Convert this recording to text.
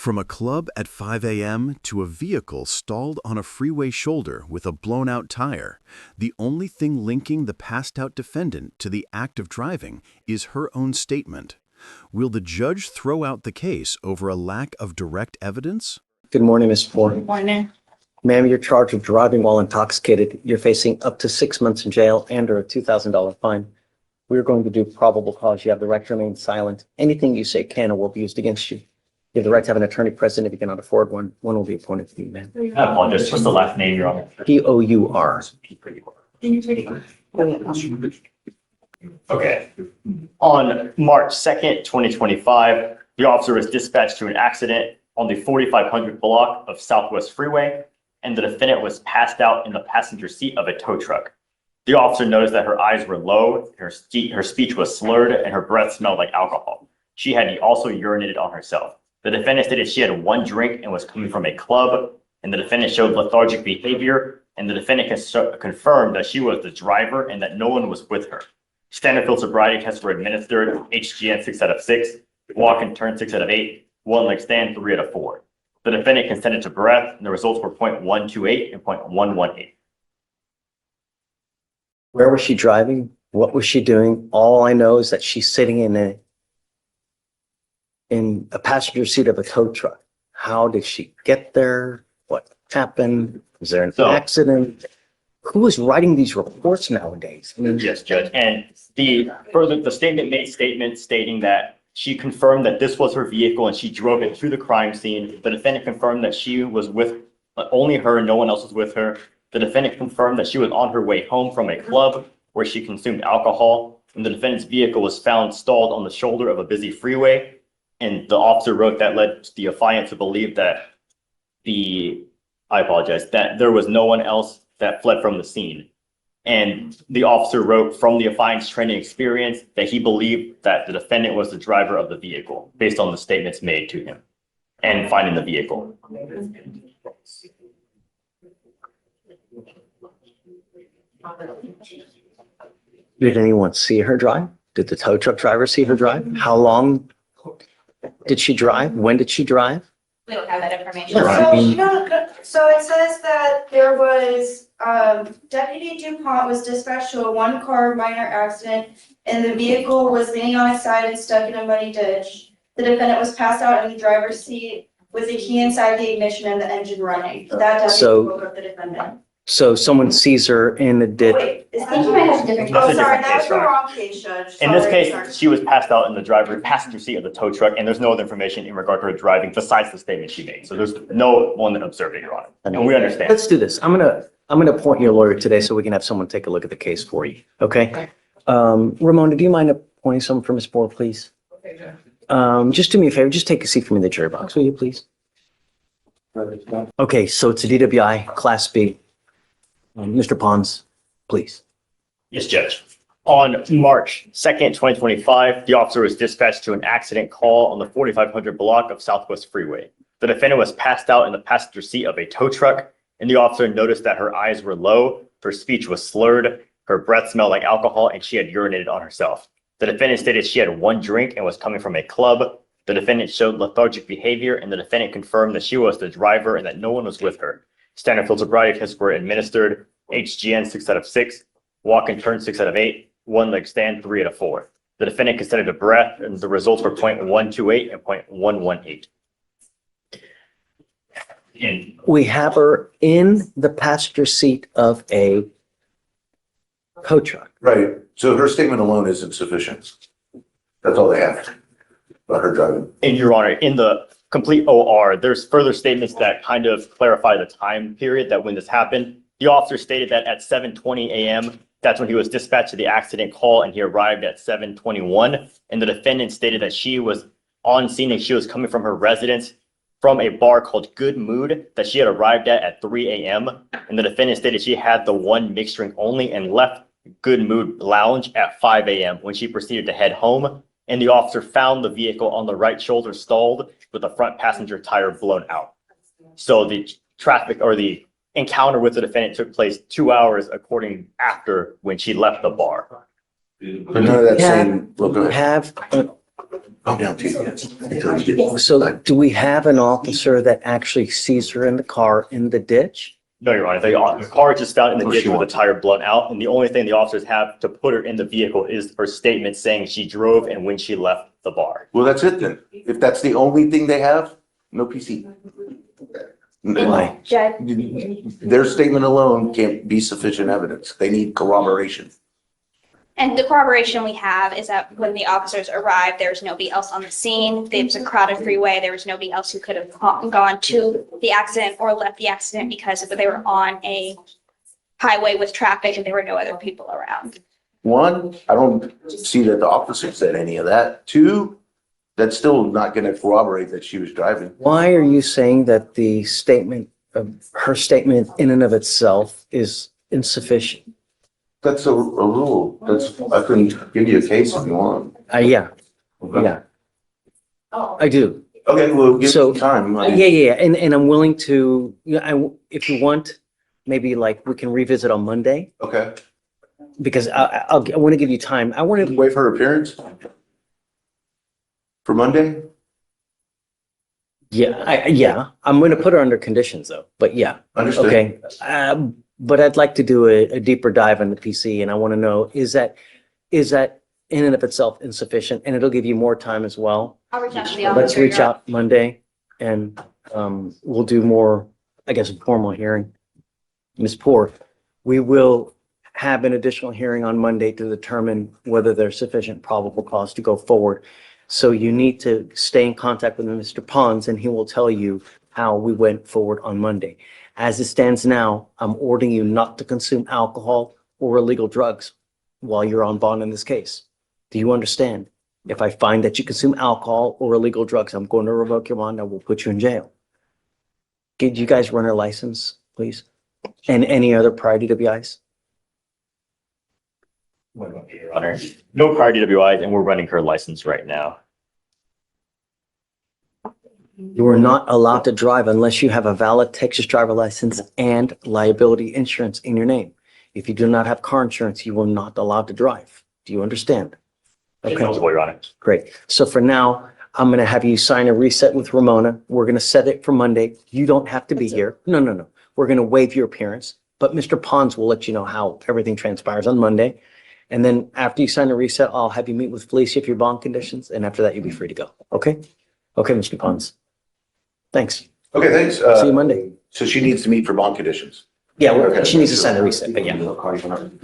From a club at 5 a.m. to a vehicle stalled on a freeway shoulder with a blown-out tire, the only thing linking the passed-out defendant to the act of driving is her own statement. Will the judge throw out the case over a lack of direct evidence? Good morning, Ms. Ford. Good morning. Ma'am, you're charged with driving while intoxicated. You're facing up to 6 months in jail and or a $2,000 fine. We're going to do probable cause. You have the right to remain silent. Anything you say can or will be used against you. You have the right to have an attorney present. If you cannot afford one, one will be appointed to you, ma'am. I apologize. What's the last name you're on? P-O-U-R. Okay. On March 2nd, 2025, the officer was dispatched to an accident on the 4500 block of Southwest Freeway, and the defendant was passed out in the passenger seat of a tow truck. The officer noticed that her eyes were low, her speech was slurred, and her breath smelled like alcohol. She had also urinated on herself. The defendant stated she had one drink and was coming from a club, and the defendant showed lethargic behavior, and the defendant confirmed that she was the driver and that no one was with her. Standard field sobriety tests were administered, HGN 6 out of 6, walk and turn 6 out of 8, one leg stand 3 out of 4. The defendant consented to breath, and the results were 0.128 and 0.118. Where was she driving? What was she doing? All I know is that she's sitting in a passenger seat of a tow truck. How did she get there? What happened? Was there an accident? Who is writing these reports nowadays? I mean, Yes, Judge. And the statement made statements stating that she confirmed that this was her vehicle and she drove it to the crime scene. The defendant confirmed that she was with only her, no one else was with her. The defendant confirmed that she was on her way home from a club where she consumed alcohol, and the defendant's vehicle was found stalled on the shoulder of a busy freeway. And the officer wrote that led the affiant to believe that that there was no one else that fled from the scene. And the officer wrote from the affiant's training experience that he believed that the defendant was the driver of the vehicle based on the statements made to him and finding the vehicle. did anyone see her drive? Did the tow truck driver see her drive? How long did she drive? When did she drive? We don't have that information. So it says that there was, Deputy DuPont was dispatched to a one-car minor accident and the vehicle was leaning on its side and stuck in a muddy ditch. The defendant was passed out in the driver's seat with the key inside the ignition and the engine running. That deputy woke up the defendant. So someone sees her in the ditch. Wait, I think you might have a different. That's oh, a sorry, different that was case, the right? wrong case, Judge. In this Sorry, case, sorry. she was passed out in the passenger seat of the tow truck, and there's no other information in regard to her driving besides the statement she made. So there's no one that observed it, Your Honor. And we understand. Let's do this. I'm gonna appoint your lawyer today so we can have someone take a look at the case for you. Okay? Ramona, do you mind appointing someone for Ms. Moore, please? Okay, Judge. Just do me a favor. Just take a seat for me in the jury box, will you, please? Okay, so it's a DWI Class B. Mr. Pons, please. Yes, Judge. On March 2nd, 2025, the officer was dispatched to an accident call on the 4500 block of Southwest Freeway. The defendant was passed out in the passenger seat of a tow truck, and the officer noticed that her eyes were low, her speech was slurred, her breath smelled like alcohol, and she had urinated on herself. The defendant stated she had one drink and was coming from a club. The defendant showed lethargic behavior, and the defendant confirmed that she was the driver and that no one was with her. Standard field sobriety tests were administered, HGN 6 out of 6, walk and turn 6 out of 8, one leg stand 3 out of 4. The defendant consented to breath, and the results were 0.128 and 0.118. And We have her in the passenger seat of a tow truck. Right, so her statement alone is insufficient. That's all they have about her driving. Your Honor, in the complete OR, there's further statements that kind of clarify the time period that when this happened. The officer stated that at 7:20 a.m., that's when he was dispatched to the accident call, and he arrived at 7:21. And the defendant stated that she was on scene and she was coming from her residence from a bar called Good Mood that she had arrived at 3 a.m. And the defendant stated she had the one mixed drink only and left Good Mood Lounge at 5 a.m. when she proceeded to head home. And the officer found the vehicle on the right shoulder stalled with the front passenger tire blown out. So the encounter with the defendant took place 2 hours according after when she left the bar. But none of that same, well, go ahead. Have Calm down, too. Until you get- So do we have an officer that actually sees her in the car in the ditch? No, Your Honor, the car is just found in the Oh, ditch she with the wants- tire blown out, and the only thing the officers have to put her in the vehicle is her statement saying she drove and when she left the bar. Well, that's it then. If that's the only thing they have, no PC. Why? Judge, Their statement alone can't be sufficient evidence. They need corroboration. and the corroboration we have is that when the officers arrived, there was nobody else on the scene. It was a crowded freeway. There was nobody else who could have gone to the accident or left the accident because they were on a highway with traffic and there were no other people around. One, I don't see that the officer said any of that. Two, that's still not gonna corroborate that she was driving. Why are you saying that the statement of her statement in and of itself is insufficient? That's a rule. I can give you a case if you want. Yeah, I do. Okay, well, give So- me time. Yeah, and I'm willing to, if you want, maybe like we can revisit on Monday, Okay, because I want to give you time. I want to, wait for her appearance? For Monday? yeah, I'm going to put her under conditions though, but yeah, Understood. okay. But I'd like to do a deeper dive on the PC and I want to know, is that in and of itself insufficient? And it'll give you more time as well. I'll reach out to the officer. Let's reach out Monday and we'll do more, I guess, a formal hearing. Ms. Poor, we will have an additional hearing on Monday to determine whether there's sufficient probable cause to go forward. So you need to stay in contact with Mr. Pons and he will tell you how we went forward on Monday. As it stands now, I'm ordering you not to consume alcohol or illegal drugs while you're on bond in this case. Do you understand? If I find that you consume alcohol or illegal drugs, I'm going to revoke your bond. I will put you in jail. Could you guys run a license, please? And any other prior DWIs? Your Honor, no prior DWIs, and we're running her license right now. You are not allowed to drive unless you have a valid Texas driver license and liability insurance in your name. If you do not have car insurance, you are not allowed to drive. Do you understand? It's Okay, eligible, Your Honor. great. So for now, I'm going to have you sign a reset with Ramona. We're going to set it for Monday. You don't have to be here. No. We're going to waive your appearance, but Mr. Pons will let you know how everything transpires on Monday. And then after you sign the reset, I'll have you meet with Felicia for your bond conditions. And after that, you'll be free to go. Okay? Okay, Mr. Pons. Thanks. Okay, thanks. See you Monday. So she needs to meet for bond conditions. Yeah, Okay. she needs to sign the reset, but yeah.